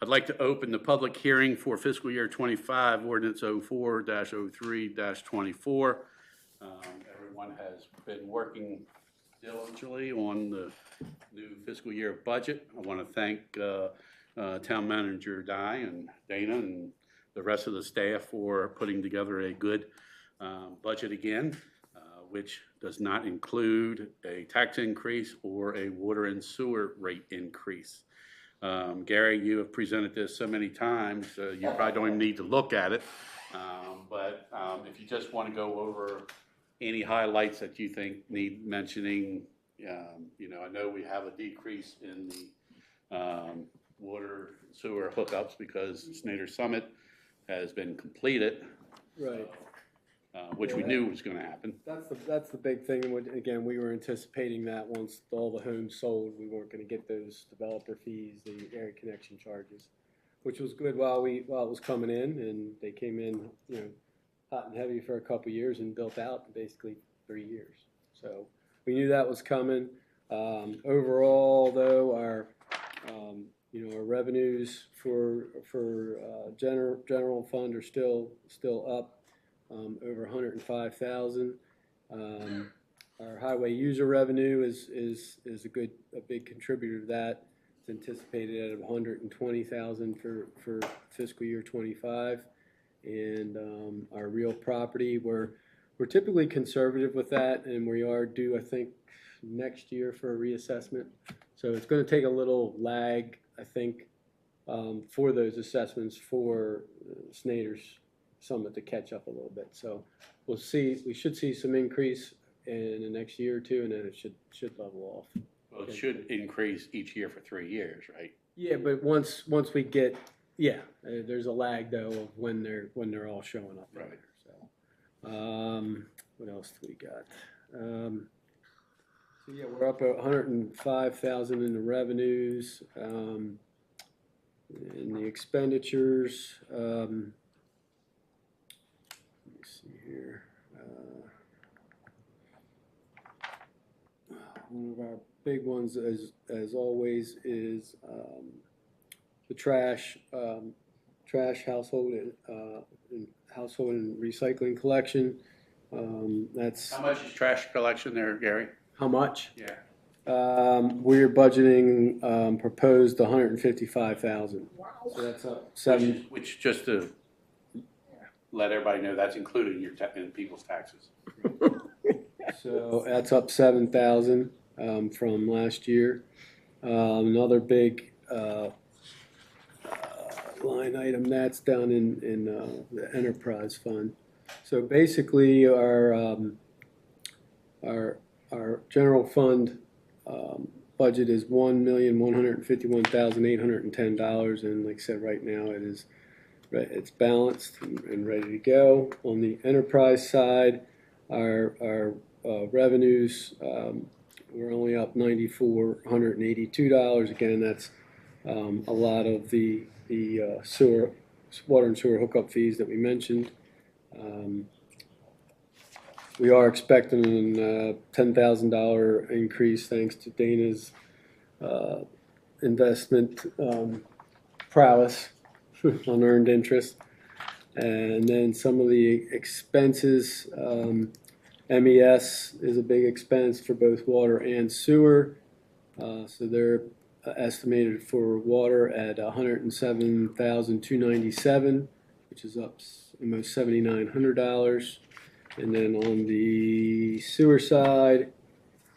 I'd like to open the public hearing for fiscal year 25, ordinance 04-03-24. Everyone has been working diligently on the new fiscal year budget. I want to thank Town Manager Dye and Dana and the rest of the staff for putting together a good budget again, which does not include a tax increase or a water and sewer rate increase. Gary, you have presented this so many times, you probably don't even need to look at it. But if you just want to go over any highlights that you think need mentioning, you know, I know we have a decrease in the water and sewer hookups because Snyder Summit has been completed. Right. Which we knew was going to happen. That's the big thing. Again, we were anticipating that once all the homes sold, we weren't going to get those developer fees, the area connection charges, which was good while it was coming in, and they came in, you know, hot and heavy for a couple of years and built out in basically 3 years. So we knew that was coming. Overall, though, our you know, our revenues for general fund are still up. Over 105,000. Our highway user revenue is a big contributor to that. It's anticipated at 120,000 for fiscal year 25, and our real property we're typically conservative with that, and we are due, I think, next year for a reassessment. So it's going to take a little lag, I think, for those assessments for Snyder's Summit to catch up a little bit. So we'll see. We should see some increase in the next year or two, and then it should level off. Well, it should increase each year for 3 years, right? Yeah, but once we get, yeah, there's a lag though of when they're all showing up. Right. So, what else do we got? So yeah, we're up at 105,000 in the revenues. In the expenditures. Here. One of our big ones, as always, is the trash household and recycling collection. That's how much is trash collection there, Gary? How much? Yeah. We're budgeting proposed 155,000. Wow. So that's up 7. Which just to let everybody know, that's included in your in people's taxes. So that's up 7,000 from last year. Another big line item that's down in the enterprise fund. So basically, our general fund budget is $1,151,810, and like I said, right now it's balanced and ready to go. On the enterprise side, our revenues, we're only up $9,482. Again, that's a lot of the water and sewer hookup fees that we mentioned. We are expecting a $10,000 increase thanks to Dana's investment prowess on earned interest. And then some of the expenses, MES is a big expense for both water and sewer. So they're estimated for water at $107,297, which is up almost $7,900. And then on the sewer side,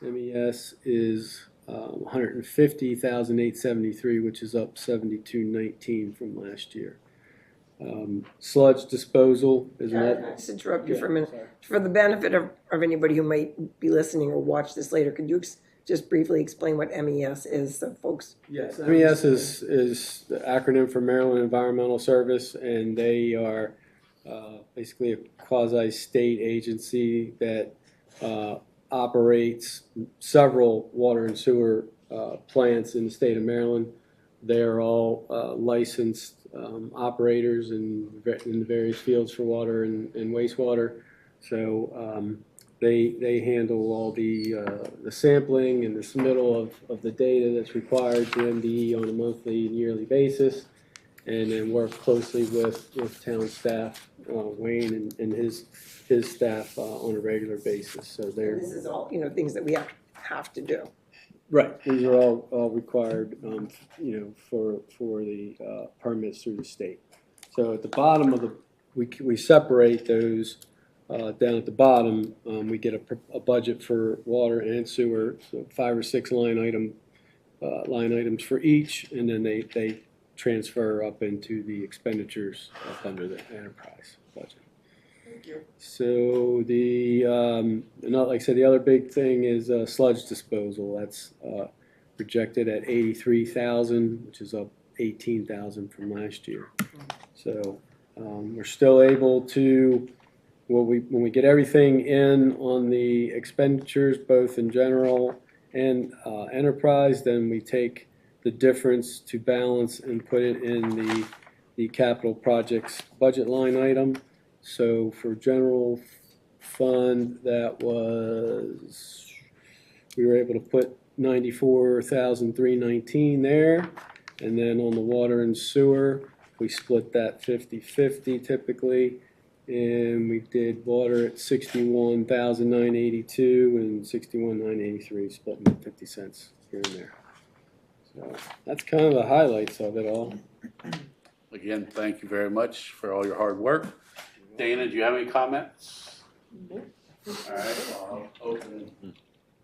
MES is $150,873, which is up $72,19 from last year. Sludge disposal is Can I just interrupt you for a minute? Sorry. For the benefit of anybody who might be listening or watch this later, could you just briefly explain what MES is, so folks? Yes, MES is the acronym for Maryland Environmental Service, and they are basically a quasi-state agency that operates several water and sewer plants in the state of Maryland. They are all licensed operators in the various fields for water and wastewater. So they handle all the sampling and the submittal of the data that's required to MDE on a monthly and yearly basis. and then work closely with town staff, Wayne and his staff on a regular basis. So they're This is all, things that we have to do. right. These are all required, for the permits through the state. So at the bottom of we separate those down at the bottom. We get a budget for water and sewer, so 5 or 6 line items for each, and then they transfer up into the expenditures up under the enterprise budget. Thank you. So like I said, the other big thing is sludge disposal. That's projected at 83,000, which is up 18,000 from last year. So we're still able to, when we get everything in on the expenditures, both in general and enterprise, then we take the difference to balance and put it in the capital projects budget line item. So for general fund, we were able to put 94,319 there. And then on the water and sewer, we split that 50-50 typically. And we did water at 61,982 and 61,983, splitting at 50 cents here and there. So that's kind of the highlights of it all. Again, thank you very much for all your hard work. Dana, do you have any comments? All right, I'll open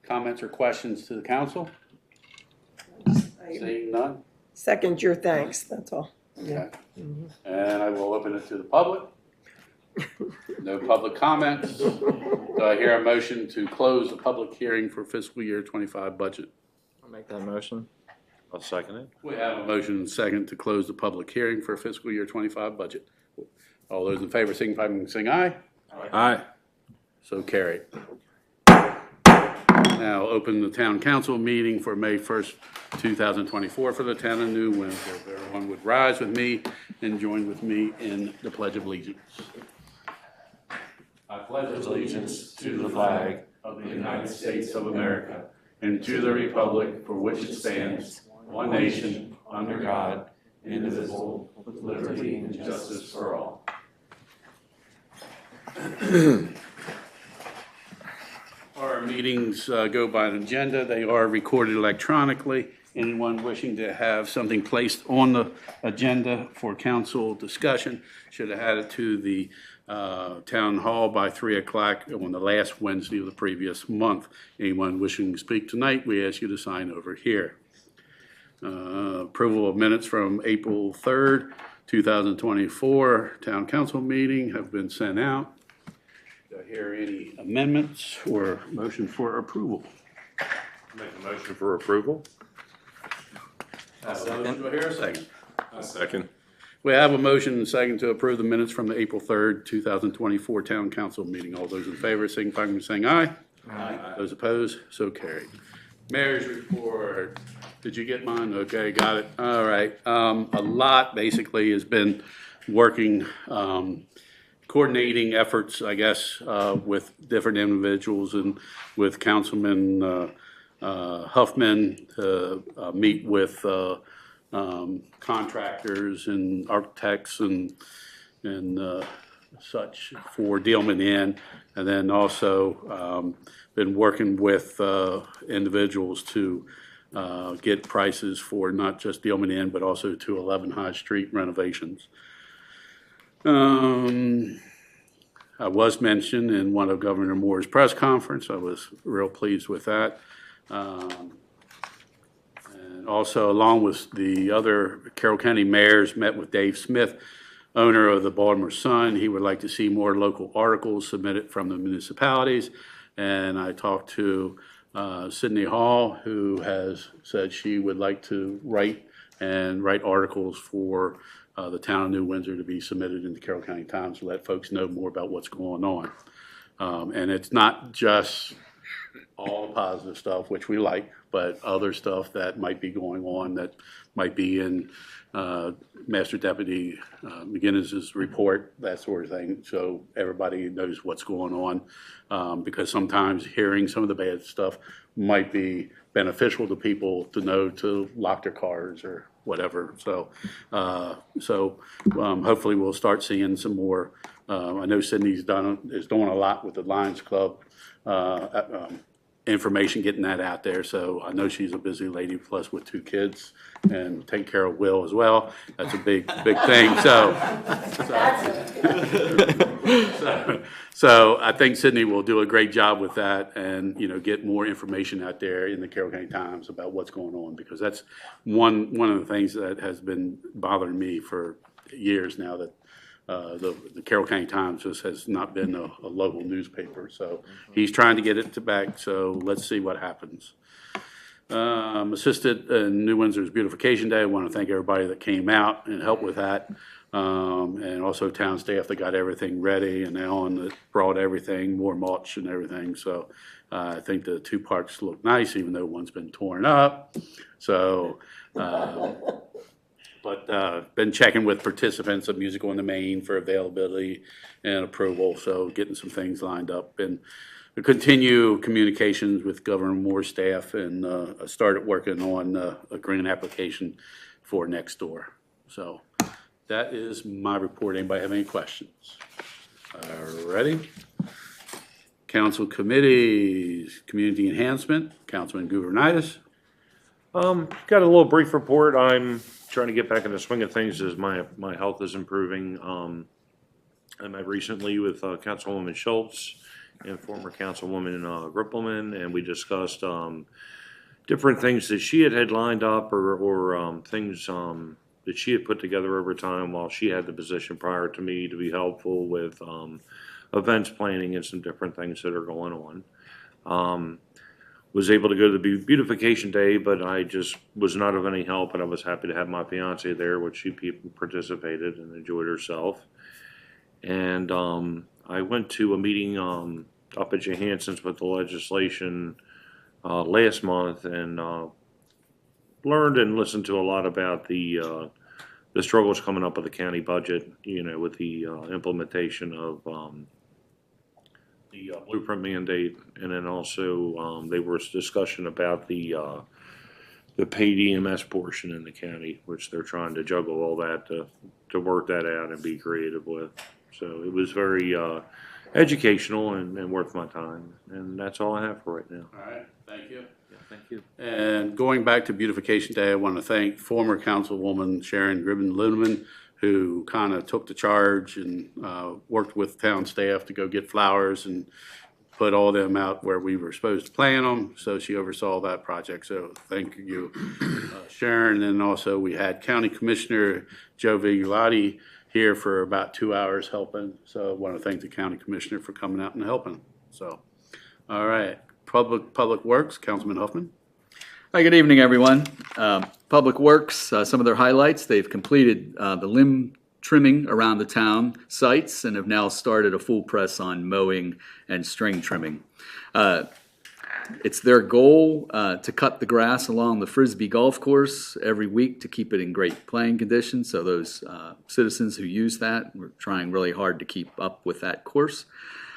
comments or questions to the council. Seeing none? Second your thanks, that's all. Okay. And I will open it to the public. No public comments. Do I hear a motion to close the public hearing for fiscal year 25 budget? I'll make that motion. I'll second it. We have a motion and second to close the public hearing for fiscal year 25 budget. All those in favor signify by saying aye. Aye. So carried. Now open the town council meeting for May 1st, 2024 for the town of New Windsor. If everyone would rise with me and join with me in the Pledge of Allegiance. I pledge allegiance to the flag of the United States of America and to the republic for which it stands, one nation, under God, indivisible, with liberty and justice for all. Our meetings go by an agenda. They are recorded electronically. Anyone wishing to have something placed on the agenda for council discussion should have had it to the town hall by 3 o'clock on the last Wednesday of the previous month. Anyone wishing to speak tonight, we ask you to sign over here. Approval of minutes from April 3rd, 2024 town council meeting have been sent out. Do I hear any amendments or motion for approval? Make a motion for approval. Do I hear a second? A second. We have a motion and a second to approve the minutes from the April 3rd, 2024 town council meeting. All those in favor signify by saying aye. Aye. Those opposed, so carried. Mayor's report. Did you get mine? Okay, got it. All right. A lot basically has been working, coordinating efforts, I guess, with different individuals and with Councilman Huffman to meet with contractors and architects and such for Dealman Inn, and then also been working with individuals to get prices for not just Dealman Inn, but also to 11 High Street renovations. I was mentioned in one of Governor Moore's press conference. I was real pleased with that. And also, along with the other Carroll County mayors, met with Dave Smith, owner of the Baltimore Sun. He would like to see more local articles submitted from the municipalities. And I talked to Sydney Hall, who has said she would like to write articles for the town of New Windsor to be submitted in the Carroll County Times to let folks know more about what's going on. And it's not just all the positive stuff, which we like, but other stuff that might be going on that might be in Master Deputy McGinnis's report, that sort of thing, so everybody knows what's going on, because sometimes hearing some of the bad stuff might be beneficial to people to know to lock their cars or whatever. So, hopefully we'll start seeing some more. I know Sydney's is doing a lot with the Lions Club, information, getting that out there. So I know she's a busy lady, plus with 2 kids, and take care of Will as well. That's a big thing. So I think Sydney will do a great job with that, and get more information out there in the Carroll County Times about what's going on, because that's one of the things that has been bothering me for years now, that the Carroll County Times just has not been a local newspaper. So he's trying to get it back, so let's see what happens. Assisted in New Windsor's Beautification Day. I want to thank everybody that came out and helped with that, and also town staff that got everything ready, and Ellen that brought everything, more mulch and everything. So I think the 2 parks look nice, even though one's been torn up. So but been checking with participants of Musical in the Main for availability and approval, so getting some things lined up, and continue communications with Governor Moore's staff, and started working on a grant application for next door. So that is my report. Anybody have any questions? Ready? Council committees, community enhancement, Councilman Gouvernitis. Got a little brief report. I'm trying to get back in the swing of things as my health is improving. I met recently with Councilwoman Schultz and former Councilwoman Grippelman, and we discussed different things that she had lined up, or things that she had put together over time while she had the position prior to me, to be helpful with events planning and some different things that are going on. Was able to go to the beautification day, but I just was not of any help, and I was happy to have my fiance there, which she participated and enjoyed herself. And I went to a meeting up at Johansson's with the legislation last month, and learned and listened to a lot about the struggles coming up with the county budget, with the implementation of the blueprint mandate, and then also there was discussion about the paid EMS portion in the county, which they're trying to juggle all that to work that out and be creative with. So it was very educational and worth my time, and that's all I have for right now. All right, thank you. Yeah, thank you. And going back to Beautification Day, I want to thank former Councilwoman Sharon Gribben-Ludeman, who kind of took the charge and worked with town staff to go get flowers and put all them out where we were supposed to plant them. So she oversaw that project. So thank you, Sharon. And also we had County Commissioner Joe Vigilati here for about 2 hours helping. So I want to thank the County Commissioner for coming out and helping. So, all right, Public Works, Councilman Huffman. Hi, good evening, everyone. Public Works, some of their highlights: they've completed the limb trimming around the town sites and have now started a full press on mowing and string trimming. It's their goal to cut the grass along the Frisbee golf course every week to keep it in great playing condition. So those citizens who use that, we're trying really hard to keep up with that course.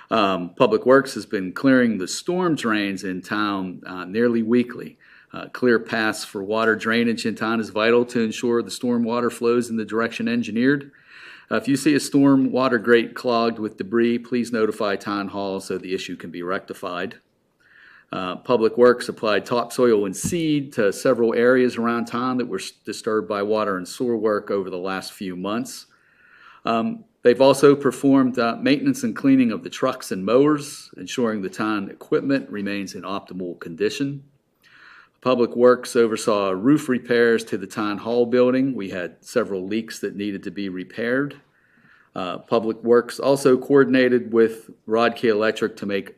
Public Works has been clearing the storm drains in town nearly weekly. Clear paths for water drainage in town is vital to ensure the storm water flows in the direction engineered. If you see a storm water grate clogged with debris, please notify Town Hall so the issue can be rectified. Public Works applied topsoil and seed to several areas around town that were disturbed by water and sewer work over the last few months. They've also performed maintenance and cleaning of the trucks and mowers, ensuring the town equipment remains in optimal condition. Public Works oversaw roof repairs to the Town Hall building. We had several leaks that needed to be repaired. Public Works also coordinated with Rodkey Electric to make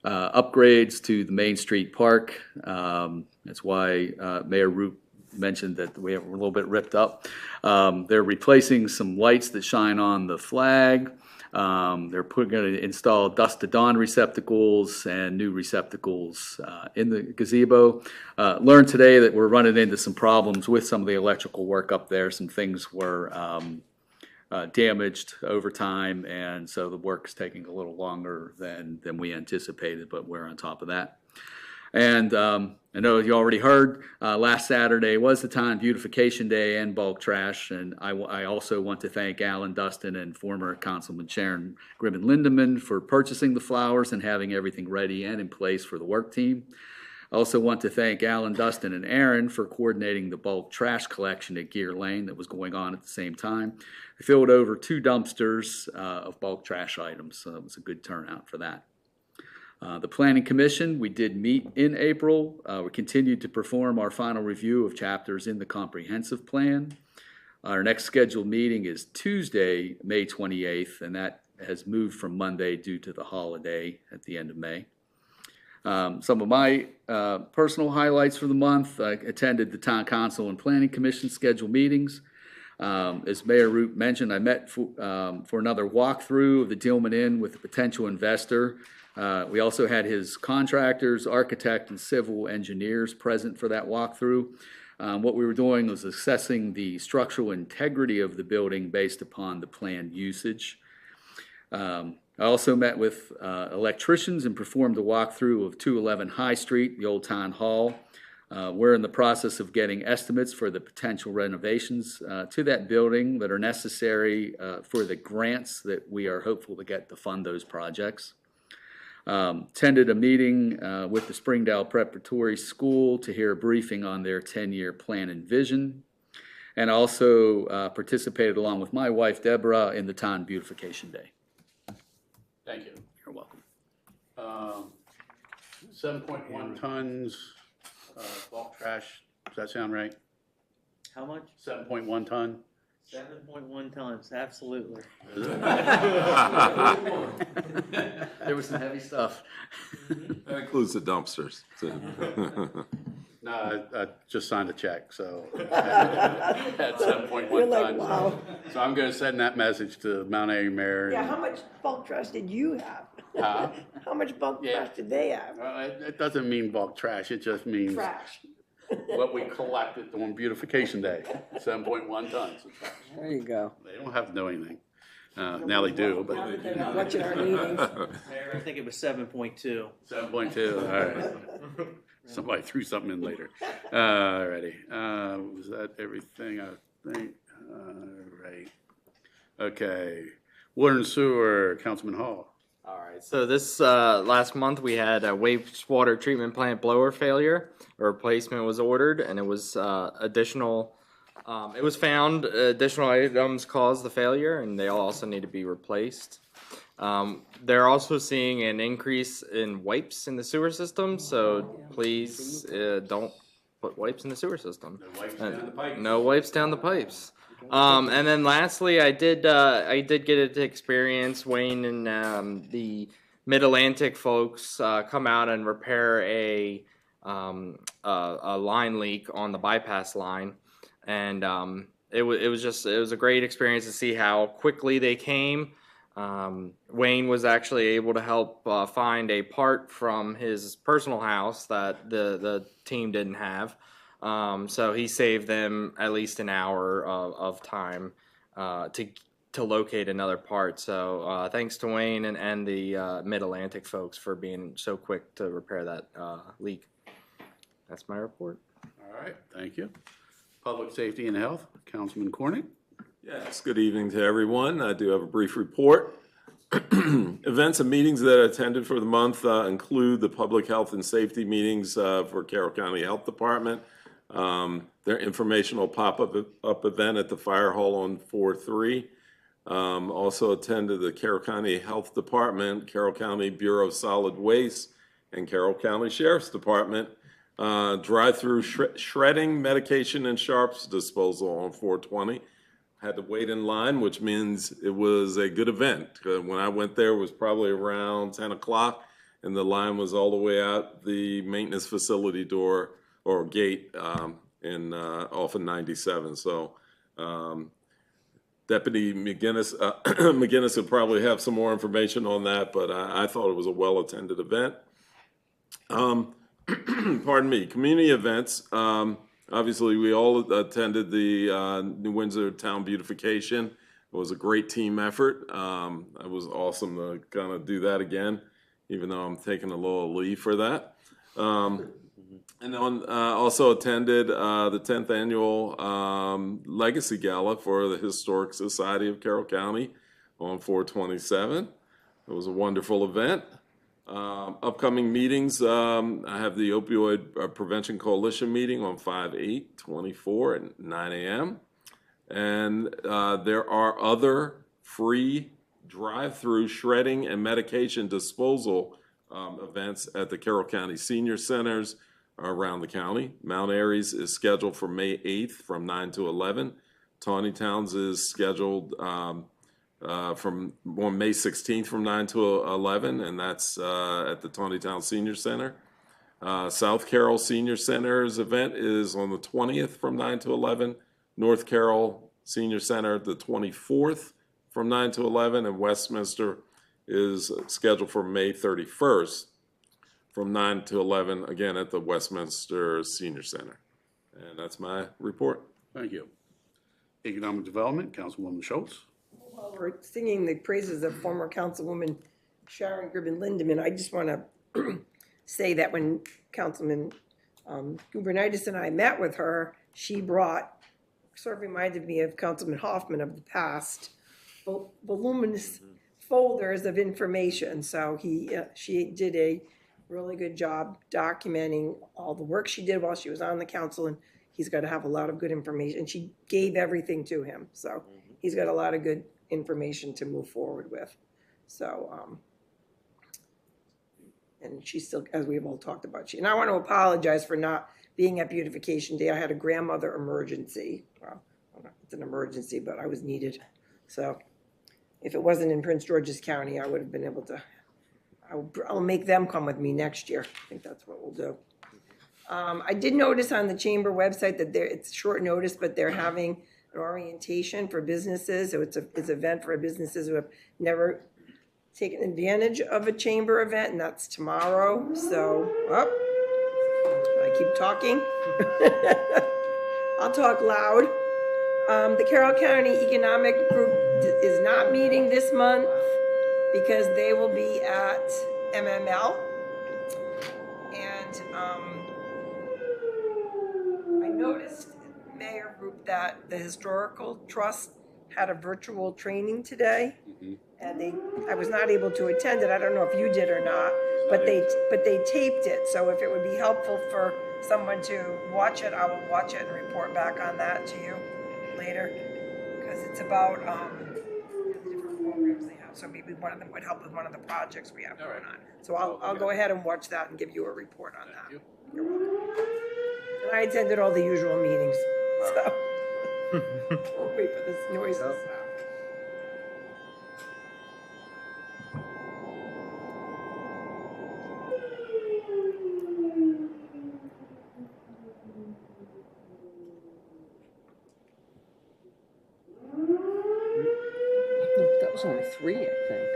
upgrades to the Main Street Park. That's why Mayor Root mentioned that we have a little bit ripped up. They're replacing some lights that shine on the flag. They're going to install dusk to dawn receptacles and new receptacles in the gazebo. Learned today that we're running into some problems with some of the electrical work up there. Some things were damaged over time, and so the work's taking a little longer than we anticipated, but we're on top of that. And I know you already heard, last Saturday was the Town Beautification Day and bulk trash. And I also want to thank Alan Dustin and former Councilman Sharon Gribben-Lindeman for purchasing the flowers and having everything ready and in place for the work team. I also want to thank Alan, Dustin, and Aaron for coordinating the bulk trash collection at Gear Lane that was going on at the same time. They filled over 2 dumpsters of bulk trash items, so it was a good turnout for that. The Planning Commission, we did meet in April. We continued to perform our final review of chapters in the comprehensive plan. Our next scheduled meeting is Tuesday, May 28th, and that has moved from Monday due to the holiday at the end of May. Some of my personal highlights for the month: I attended the Town Council and Planning Commission scheduled meetings. As Mayor Root mentioned, I met for another walkthrough of the Dillman Inn with a potential investor. We also had his contractors, architect, and civil engineers present for that walkthrough. What we were doing was assessing the structural integrity of the building based upon the planned usage. I also met with electricians and performed a walkthrough of 211 High Street, the old town hall. We're in the process of getting estimates for the potential renovations to that building that are necessary for the grants that we are hopeful to get to fund those projects. Attended a meeting with the Springdale Preparatory School to hear a briefing on their 10-year plan and vision, and also participated along with my wife Deborah in the Town Beautification Day. Thank you. You're welcome. 7.1 tons bulk trash. Does that sound right? How much? 7.1 ton. 7.1 tons, absolutely. There was some heavy stuff. That includes the dumpsters. No, I just signed a check, so at 7.1 You're like, tons. wow. So I'm going to send that message to Mount Airy Mayor. Yeah, how much bulk trash did you have? Huh? How much bulk Yeah. trash did they have? It doesn't mean bulk trash. It just means Trash. what we collected on Beautification Day. 7.1 tons of trash. There you go. They don't have to know anything. Now they do, Now but that they're not watching our meetings. Mayor, I think it was 7.2. 7.2. All right. Somebody threw something in later. Alrighty. Was that everything? I think. Right. Okay. Water and sewer, Councilman Hall. All right, so this last month we had a wastewater treatment plant blower failure. A replacement was ordered, and it was additional. It was found additional items caused the failure, and they all also need to be replaced. They're also seeing an increase in wipes in the sewer system, so please don't put wipes in the sewer system. No wipes down the pipes. And then lastly, I did get to experience Wayne and the Mid-Atlantic folks come out and repair a line leak on the bypass line, and it was a great experience to see how quickly they came. Wayne was actually able to help find a part from his personal house that the team didn't have. So he saved them at least an hour of time to locate another part. So thanks to Wayne and the Mid-Atlantic folks for being so quick to repair that leak. That's my report. All right. Thank you. Public Safety and Health, Councilman Cornick. Yes, good evening to everyone. I do have a brief report. Events and meetings that I attended for the month include the public health and safety meetings for Carroll County Health Department, their informational pop-up event at the fire hall on 4/3. Also attended the Carroll County Health Department, Carroll County Bureau of Solid Waste, and Carroll County Sheriff's Department drive-through shredding, medication, and sharps disposal on 420. Had to wait in line, which means it was a good event. When I went there, it was probably around 10 o'clock, and the line was all the way out the maintenance facility door or gate off of 97. So Deputy McGinnis would probably have some more information on that, but I thought it was a well-attended event. Pardon me, community events. Obviously, we all attended the New Windsor Town Beautification. It was a great team effort. It was awesome to kind of do that again, even though I'm taking a little leave for that. And also attended the 10th annual Legacy Gala for the Historic Society of Carroll County on 4/27. It was a wonderful event. Upcoming meetings, I have the Opioid Prevention Coalition meeting on 5/8/24 at 9 a.m. And there are other free drive-through shredding and medication disposal events at the Carroll County Senior Centers around the county. Mount Airy's is scheduled for May 8th from 9 to 11. Tawny Towns is scheduled from on May 16th from 9 to 11, and that's at the Tawny Town Senior Center. South Carroll Senior Center's event is on the 20th from 9 to 11. North Carroll Senior Center the 24th from 9 to 11, and Westminster is scheduled for May 31st from 9 to 11, again at the Westminster Senior Center. And that's my report. Thank you. Economic Development, Councilwoman Schultz. While we're singing the praises of former Councilwoman Sharon Gribben Lindeman, I just want to say that when Councilman Gubernitis and I met with her, she brought, sort of reminded me of Councilman Hoffman of the past, voluminous folders of information. So she did a really good job documenting all the work she did while she was on the council, and he's got to have a lot of good information. She gave everything to him, so he's got a lot of good information to move forward with. So, and she's still, as we've all talked about, and I want to apologize for not being at Beautification Day. I had a grandmother emergency. Well, it's an emergency, but I was needed. So if it wasn't in Prince George's County, I would have been able to. I'll make them come with me next year. I think that's what we'll do. I did notice on the chamber website that it's short notice, but they're having an orientation for businesses. So it's an event for businesses who have never taken advantage of a chamber event, and that's tomorrow. So, I keep talking. I'll talk loud. The Carroll County Economic Group is not meeting this month because they will be at MML. And I noticed, Mayor Group, that the Historical Trust had a virtual training today. And I was not able to attend it. I don't know if you did or not, but they taped it. So if it would be helpful for someone to watch it, I will watch it and report back on that to you later. Because it's about the different programs they have. So maybe one of them would help with one of the projects we have going on. So I'll go ahead and watch that and give you a report on that. You're welcome. And I attended all the usual meetings. So we'll wait for this noise to stop. That was only 3, I think.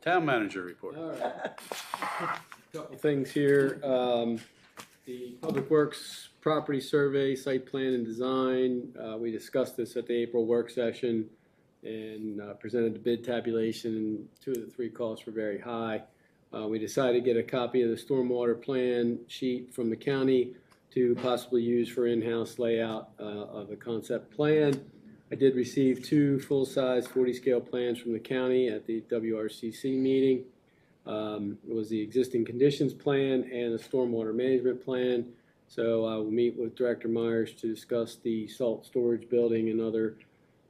Town Manager report. All right. Couple things here. The Public Works Property Survey, Site Plan and Design, we discussed this at the April work session and presented the bid tabulation, and 2 of the 3 costs were very high. We decided to get a copy of the stormwater plan sheet from the county to possibly use for in-house layout of the concept plan. I did receive 2 full-size 40-scale plans from the county at the WRCC meeting. It was the existing conditions plan and the stormwater management plan. So I will meet with Director Myers to discuss the salt storage building and other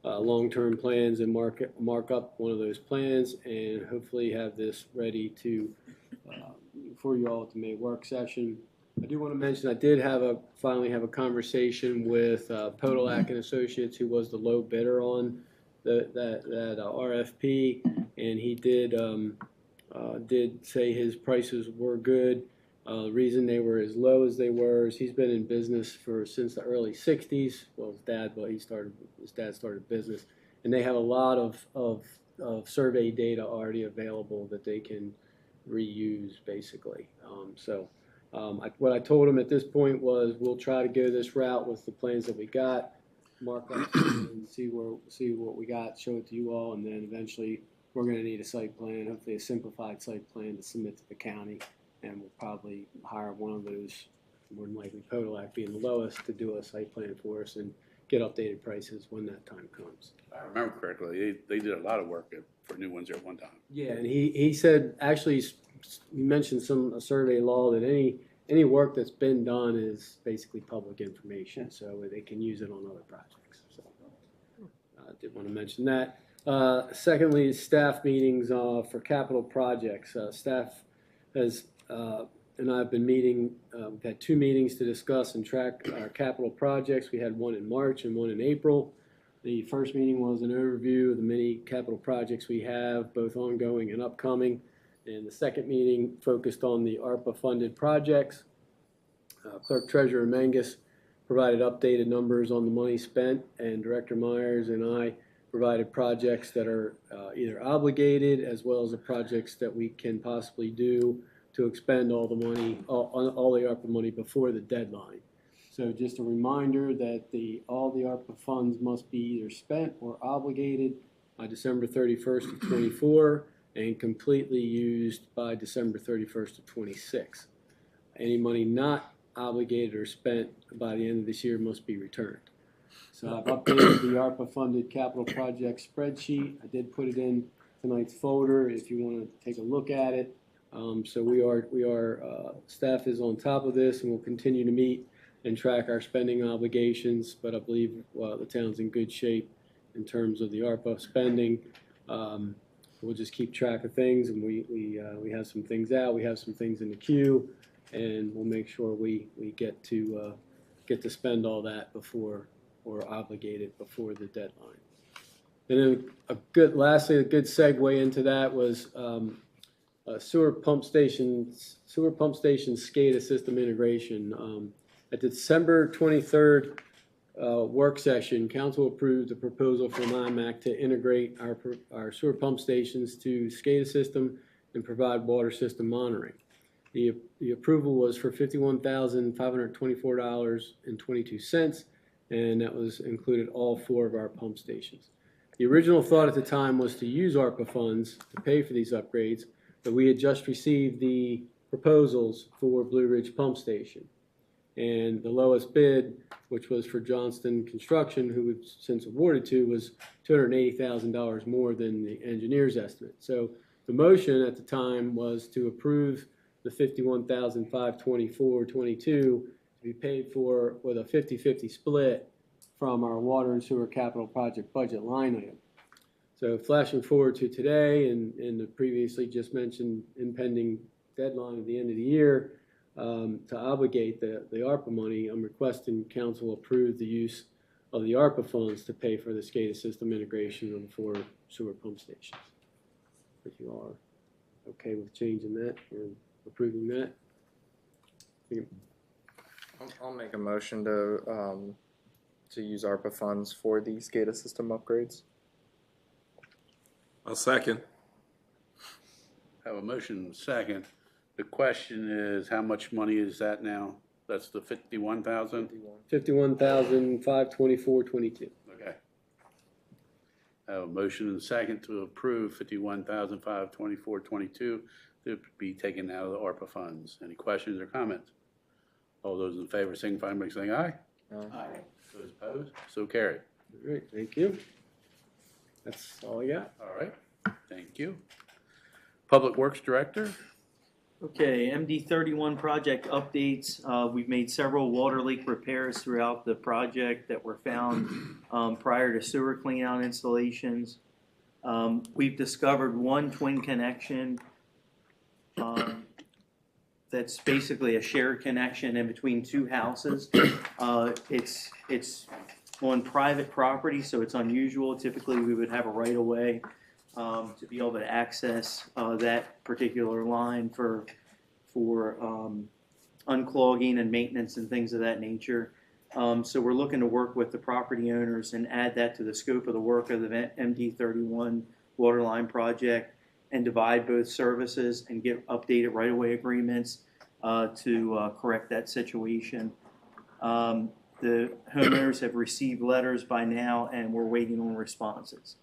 long-term plans and mark up one of those plans, and hopefully have this ready to for you all at the May work session. I do want to mention I did finally have a conversation with Podolak and Associates, who was the low bidder on that RFP, and he did say his prices were good. The reason they were as low as they were is he's been in business since the early '60s. Well, his dad started business, and they have a lot of survey data already available that they can reuse, basically. What I told him at this point was we'll try to go this route with the plans that we got, mark up and see what we got, show it to you all, and then eventually we're going to need a site plan, hopefully a simplified site plan to submit to the county, and we'll probably hire one of those, more than likely Podolac being the lowest, to do a site plan for us and get updated prices when that time comes. If I remember correctly, they did a lot of work for New Windsor at one time. Yeah, and he said, actually, you mentioned a survey law that any work that's been done is basically public information, so they can use it on other projects. So I did want to mention that. Secondly, staff meetings for capital projects. Staff has and I have been meeting. We've had 2 meetings to discuss and track our capital projects. We had one in March and one in April. The first meeting was an overview of the many capital projects we have, both ongoing and upcoming. And the second meeting focused on the ARPA-funded projects. Clerk Treasurer Mangus provided updated numbers on the money spent, and Director Myers and I provided projects that are either obligated as well as the projects that we can possibly do to expend all the money, all the ARPA money before the deadline. So just a reminder that all the ARPA funds must be either spent or obligated by December 31st of 24 and completely used by December 31st of 26. Any money not obligated or spent by the end of this year must be returned. So I've updated the ARPA-funded capital project spreadsheet. I did put it in tonight's folder if you want to take a look at it. So staff is on top of this, and we'll continue to meet and track our spending obligations, but I believe the town's in good shape in terms of the ARPA spending. We'll just keep track of things, and we have some things out, we have some things in the queue, and we'll make sure we get to spend all that before or obligated before the deadline. And then lastly, a good segue into that was sewer pump station SCADA system integration. At the December 23rd work session, Council approved the proposal from IMAC to integrate our sewer pump stations to SCADA system and provide water system monitoring. The approval was for $51,524.22, and that was included all 4 of our pump stations. The original thought at the time was to use ARPA funds to pay for these upgrades, but we had just received the proposals for Blue Ridge Pump Station. And the lowest bid, which was for Johnston Construction, who we've since awarded to, was $280,000 more than the engineer's estimate. So the motion at the time was to approve the $51,524.22 to be paid for with a 50-50 split from our water and sewer capital project budget line item. So flashing forward to today and the previously just mentioned impending deadline at the end of the year, to obligate the ARPA money, I'm requesting Council approve the use of the ARPA funds to pay for the SCADA system integration of the 4 sewer pump stations. If you are okay with changing that or approving that. I'll make a motion to use ARPA funds for the SCADA system upgrades. I'll second. Have a motion second. The question is, how much money is that now? That's the 51,000? $51,524.22. Okay. Have a motion and second to approve 51,524.22 to be taken out of the ARPA funds. Any questions or comments? All those in favor signify by saying aye. Aye. Those opposed? So carried. All right, thank you. That's all I got. All right. Thank you. Public Works Director. Okay, MD 31 project updates. We've made several water leak repairs throughout the project that were found prior to sewer cleanout installations. We've discovered one twin connection that's basically a shared connection in between 2 houses. It's on private property, so it's unusual. Typically, we would have a right-of-way to be able to access that particular line for unclogging and maintenance and things of that nature. So we're looking to work with the property owners and add that to the scope of the work of the MD31 water line project and divide both services and get updated right-of-way agreements to correct that situation. The homeowners have received letters by now and we're waiting on responses.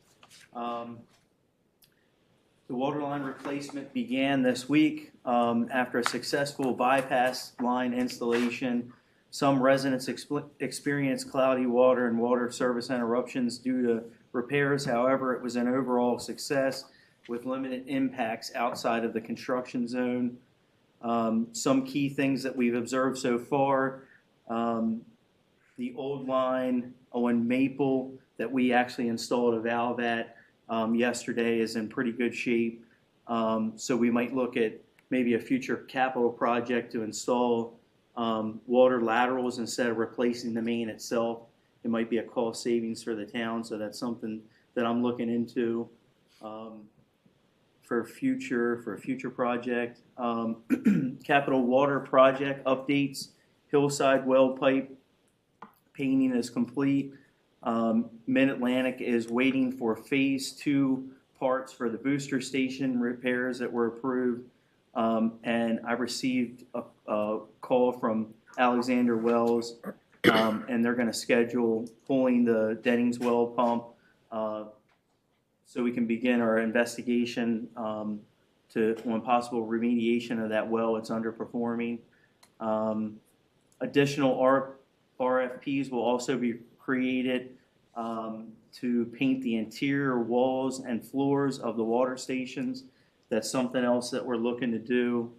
The water line replacement began this week after a successful bypass line installation. Some residents experienced cloudy water and water service interruptions due to repairs. However, it was an overall success with limited impacts outside of the construction zone. Some key things that we've observed so far, the old line on Maple that we actually installed a valve at yesterday is in pretty good shape. So we might look at maybe a future capital project to install water laterals instead of replacing the main itself. It might be a cost savings for the town, so that's something that I'm looking into for a future project. Capital water project updates. Hillside well pipe painting is complete. Mid-Atlantic is waiting for phase 2 parts for the booster station repairs that were approved. And I received a call from Alexander Wells, and they're going to schedule pulling the Dennings well pump so we can begin our investigation on possible remediation of that well. It's underperforming. Additional RFPs will also be created to paint the interior walls and floors of the water stations. That's something else that we're looking to do,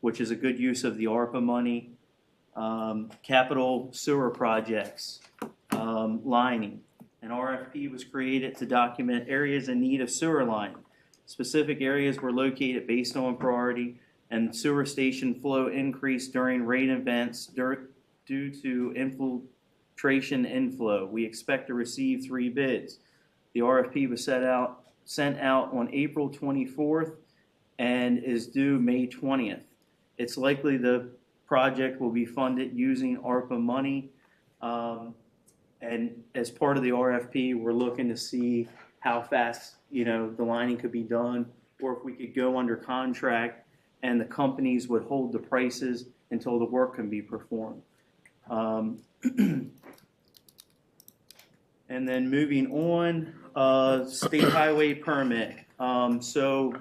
which is a good use of the ARPA money. Capital sewer projects, lining. An RFP was created to document areas in need of sewer lining. Specific areas were located based on priority, and sewer station flow increased during rain events due to infiltration inflow. We expect to receive 3 bids. The RFP was sent out on April 24th and is due May 20th. It's likely the project will be funded using ARPA money. And as part of the RFP, we're looking to see how fast, the lining could be done, or if we could go under contract and the companies would hold the prices until the work can be performed. And then moving on, state highway permit. So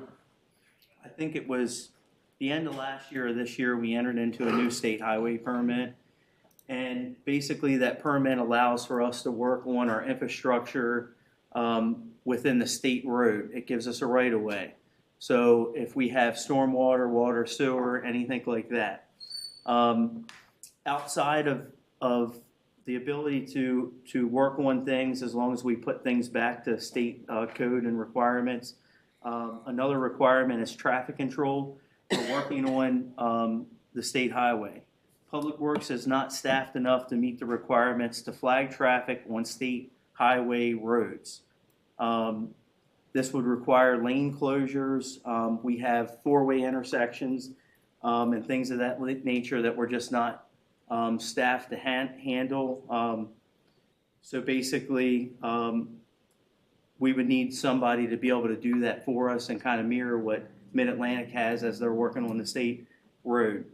I think it was the end of last year or this year we entered into a new state highway permit. And basically that permit allows for us to work on our infrastructure within the state road. It gives us a right of way. So if we have stormwater, water, sewer, anything like that. Outside of the ability to work on things as long as we put things back to state code and requirements. Another requirement is traffic control. We're working on the state highway. Public Works is not staffed enough to meet the requirements to flag traffic on state highway roads. This would require lane closures. We have 4-way intersections and things of that nature that we're just not staffed to handle. So basically, we would need somebody to be able to do that for us and kind of mirror what Mid-Atlantic has as they're working on the state road.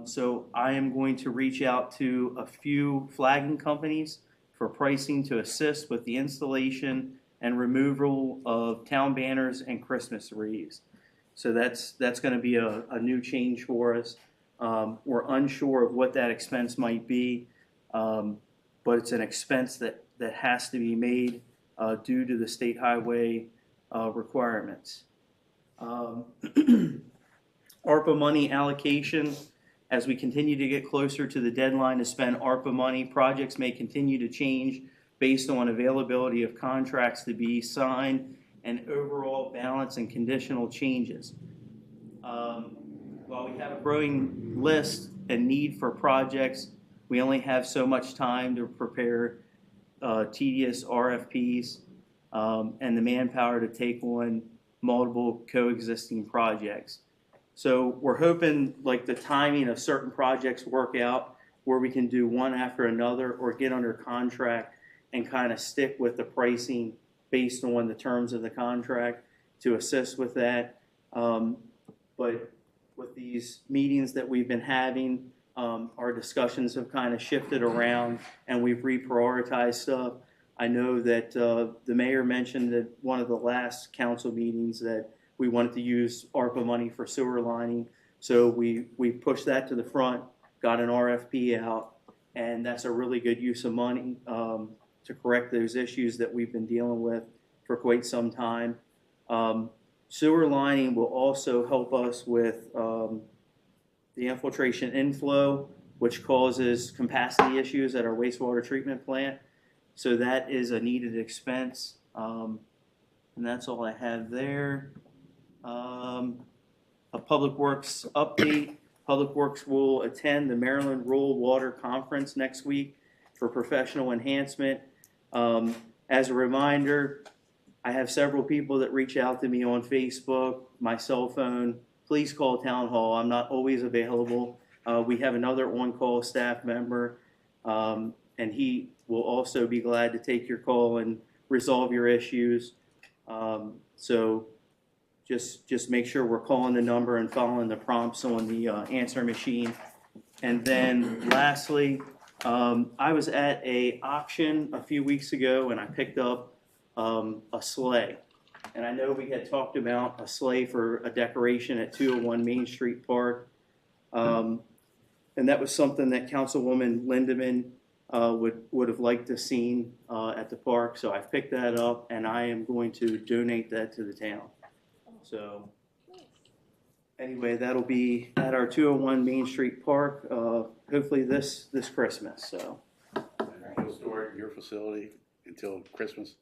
So I am going to reach out to a few flagging companies for pricing to assist with the installation and removal of town banners and Christmas wreaths. So that's going to be a new change for us. We're unsure of what that expense might be, but it's an expense that has to be made due to the state highway requirements. ARPA money allocation. As we continue to get closer to the deadline to spend ARPA money, projects may continue to change based on availability of contracts to be signed and overall balance and conditional changes. While we have a growing list and need for projects, we only have so much time to prepare tedious RFPs. and the manpower to take on multiple coexisting projects. So we're hoping like the timing of certain projects work out where we can do one after another or get under contract and kind of stick with the pricing based on the terms of the contract to assist with that. But with these meetings that we've been having, our discussions have kind of shifted around and we've reprioritized stuff. I know that the mayor mentioned at one of the last council meetings that we wanted to use ARPA money for sewer lining. So we pushed that to the front, got an RFP out, and that's a really good use of money to correct those issues that we've been dealing with for quite some time. Sewer lining will also help us with the infiltration inflow, which causes capacity issues at our wastewater treatment plant. So that is a needed expense. And that's all I have there. A Public Works update. Public Works will attend the Maryland Rural Water Conference next week for professional enhancement. As a reminder, I have several people that reach out to me on Facebook, my cell phone. Please call Town Hall. I'm not always available. We have another on-call staff member, and he will also be glad to take your call and resolve your issues. So just make sure we're calling the number and following the prompts on the answer machine. And then lastly, I was at a auction a few weeks ago and I picked up a sleigh. And I know we had talked about a sleigh for a decoration at 201 Main Street Park. And that was something that Councilwoman Lindeman would have liked to seen at the park. So I've picked that up and I am going to donate that to the town. So anyway, that'll be at our 201 Main Street Park, hopefully this Christmas. So You'll store it in your facility until Christmas?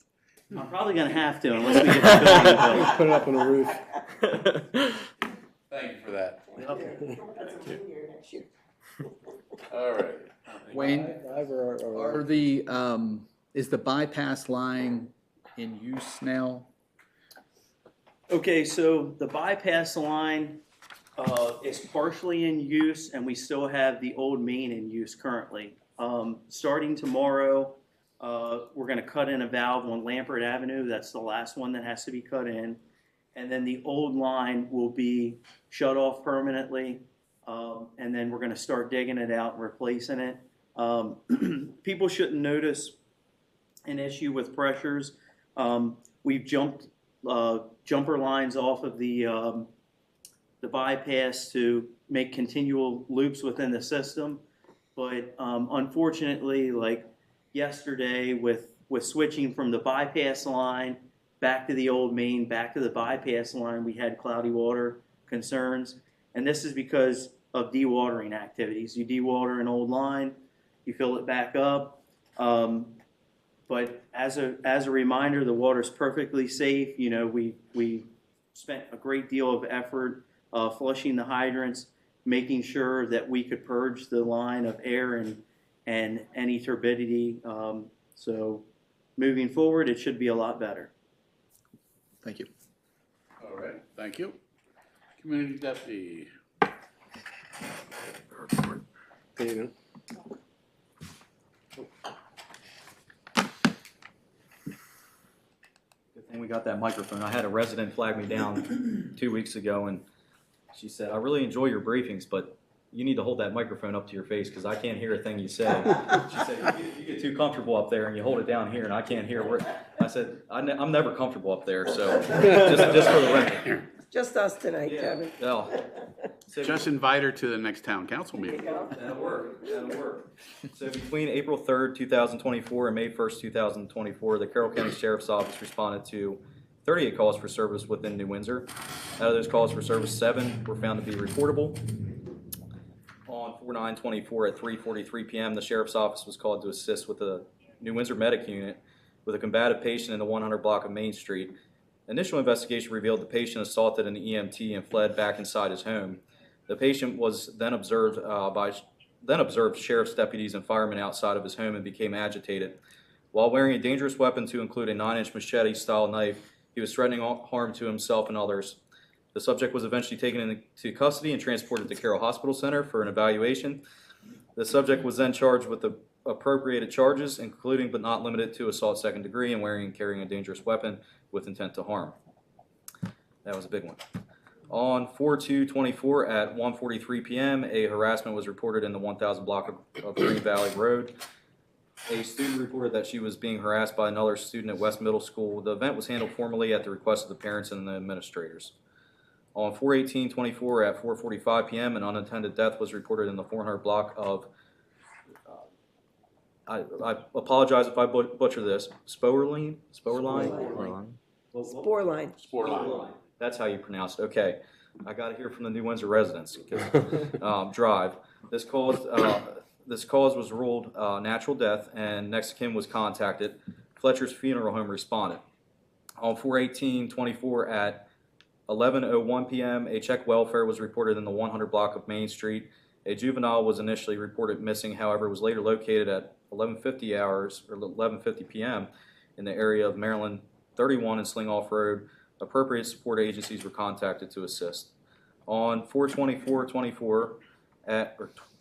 I'm probably going to have to unless we get the building built. Put it up on the roof. Thank you for that. Yep. All right. Wayne, are the, is the bypass line in use now? Okay, so the bypass line is partially in use, and we still have the old main in use currently. Starting tomorrow, we're going to cut in a valve on Lampert Avenue. That's the last one that has to be cut in. And then the old line will be shut off permanently, and then we're going to start digging it out and replacing it. People shouldn't notice an issue with pressures. We've jumped jumper lines off of the bypass to make continual loops within the system. But unfortunately, like yesterday with switching from the bypass line back to the old main, back to the bypass line, we had cloudy water concerns. And this is because of dewatering activities. You dewater an old line, you fill it back up. But as a reminder, the water's perfectly safe. You know, we spent a great deal of effort flushing the hydrants, making sure that we could purge the line of air and any turbidity. So moving forward, it should be a lot better. Thank you. All right, thank you. Community Deputy. There you go. Good thing we got that microphone. I had a resident flag me down 2 weeks ago, and she said, "I really enjoy your briefings, but you need to hold that microphone up to your face because I can't hear a thing you say." She said, you get too comfortable up there and you hold it down here and I can't hear where. I said, I'm never comfortable up there, so just for the record. Just us tonight, Kevin. No. So, Just invite her to the next town council There you meeting. go. that'll work. That'll work. So between April 3rd, 2024 and May 1st, 2024, the Carroll County Sheriff's Office responded to 38 calls for service within New Windsor. Out of those calls for service, 7 were found to be reportable. On 4/9/24 at 3:43 p.m., the Sheriff's Office was called to assist with the New Windsor Medic Unit with a combative patient in the 100 block of Main Street. Initial investigation revealed the patient assaulted an EMT and fled back inside his home. The patient was then observed sheriff's deputies and firemen outside of his home and became agitated. While wearing a dangerous weapon to include a 9-inch machete-style knife, he was threatening harm to himself and others. The subject was eventually taken into custody and transported to Carroll Hospital Center for an evaluation. The subject was then charged with the appropriated charges, including but not limited to assault second degree and wearing and carrying a dangerous weapon with intent to harm. That was a big one. On 4/2/24 at 1:43 p.m., a harassment was reported in the 1000 block of Green Valley Road. A student reported that she was being harassed by another student at West Middle School. The event was handled formally at the request of the parents and the administrators. On 4/18/24 at 4:45 p.m., an unattended death was reported in the 400 block of, I apologize if I butcher this, Spoerline? Spoerline. That's how you pronounce it. Okay. I got to hear from the New Windsor residents. Drive. This cause was ruled natural death, and next of kin was contacted. Fletcher's Funeral Home responded. On 4/18/24 at 11:01 p.m., a check welfare was reported in the 100 block of Main Street. A juvenile was initially reported missing, however, was later located at 11:50 p.m. in the area of Maryland 31 and Slingoff Road. Appropriate support agencies were contacted to assist. On 4/24/24 or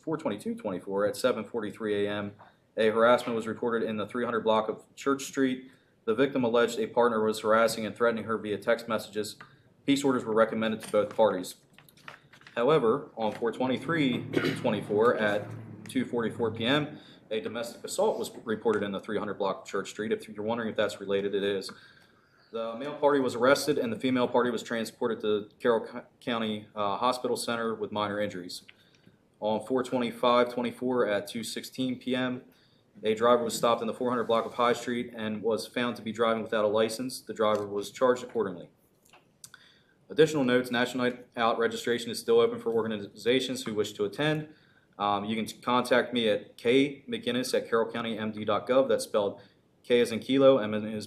4/22/24 at 7:43 a.m., a harassment was reported in the 300 block of Church Street. The victim alleged a partner was harassing and threatening her via text messages. Peace orders were recommended to both parties. However, on 4/23/24 at 2:44 p.m., a domestic assault was reported in the 300 block of Church Street. If you're wondering if that's related, it is. The male party was arrested and the female party was transported to Carroll County Hospital Center with minor injuries. On 4/25/24 at 2:16 p.m., a driver was stopped in the 400 block of High Street and was found to be driving without a license. The driver was charged accordingly. Additional notes, National Night Out registration is still open for organizations who wish to attend. You can contact me at kmcginnis@carrollcountymd.gov. That's spelled K as in kilo, M as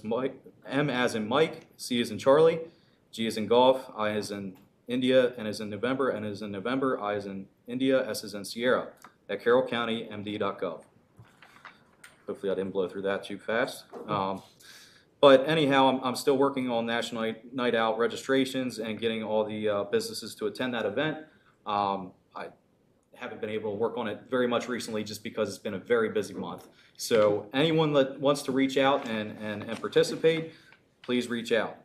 in Mike, C as in Charlie, G as in golf, I as in India, N as in November, N as in November, I as in India, S as in Sierra, at carrollcountymd.gov. Hopefully I didn't blow through that too fast. But anyhow, I'm still working on National Night Out registrations and getting all the businesses to attend that event. I haven't been able to work on it very much recently just because it's been a very busy month. So anyone that wants to reach out and participate, please reach out.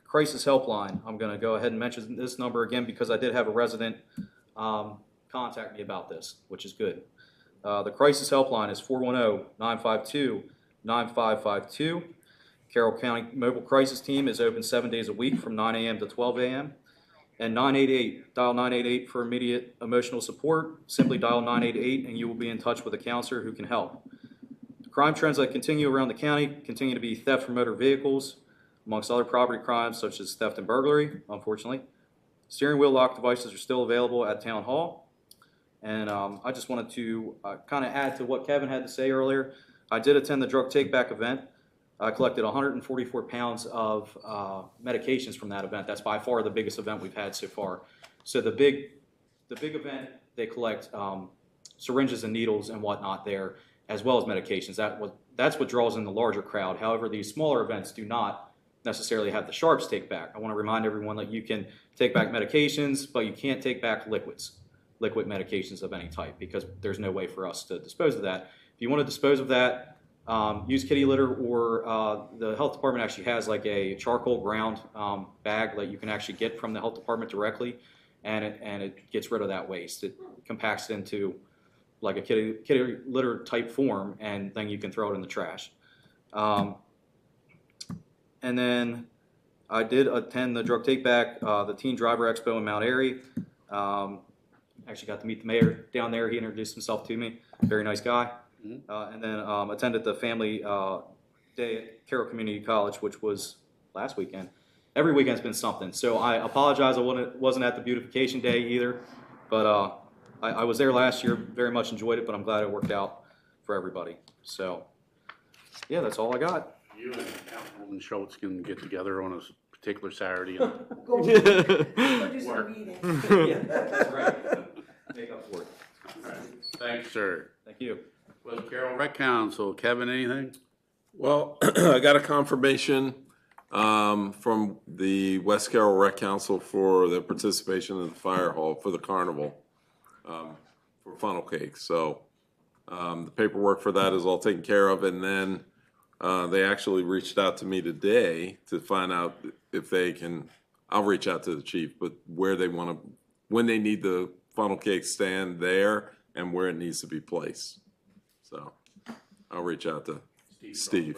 Crisis Helpline, I'm going to go ahead and mention this number again because I did have a resident contact me about this, which is good. The Crisis Helpline is 410-952-9552. Carroll County Mobile Crisis Team is open 7 days a week from 9 a.m. to 12 a.m. And 988, dial 988 for immediate emotional support. Simply dial 988 and you will be in touch with a counselor who can help. The crime trends that continue around the county continue to be theft from motor vehicles, amongst other property crimes such as theft and burglary, unfortunately. Steering wheel lock devices are still available at Town Hall. And I just wanted to kind of add to what Kevin had to say earlier. I did attend the drug take-back event. I collected 144 pounds of medications from that event. That's by far the biggest event we've had so far. So the big event, they collect syringes and needles and whatnot there, as well as medications. That's what draws in the larger crowd. However, these smaller events do not necessarily have the sharps take back. I want to remind everyone that you can take back medications, but you can't take back liquid medications of any type, because there's no way for us to dispose of that. If you want to dispose of that, use kitty litter, or the health department actually has like a charcoal ground bag that you can actually get from the health department directly, and it gets rid of that waste. It compacts it into like a kitty litter type form, and then you can throw it in the trash. And then I did attend the drug take back, the Teen Driver Expo in Mount Airy. Actually got to meet the mayor down there. He introduced himself to me. Very nice guy. And then attended the family day at Carroll Community College, which was last weekend. Every weekend's been something. So I apologize I wasn't at the beautification day either. But I was there last year, very much enjoyed it, but I'm glad it worked out for everybody. So, yeah, that's all I got. You and Councilwoman Schultz can get together on a particular Saturday and Go do some reading. Yeah, that's right. Make up for it. All right. Thanks, sir. Thank you. Well, West Carroll Rec Council, Kevin, anything? Well, I got a confirmation from the West Carroll Rec Council for the participation in the fire hall for the carnival for funnel cake. So the paperwork for that is all taken care of, and then they actually reached out to me today to find out if they can. I'll reach out to the chief, but where they want to, when they need the funnel cake stand there, and where it needs to be placed. So I'll reach out to Steve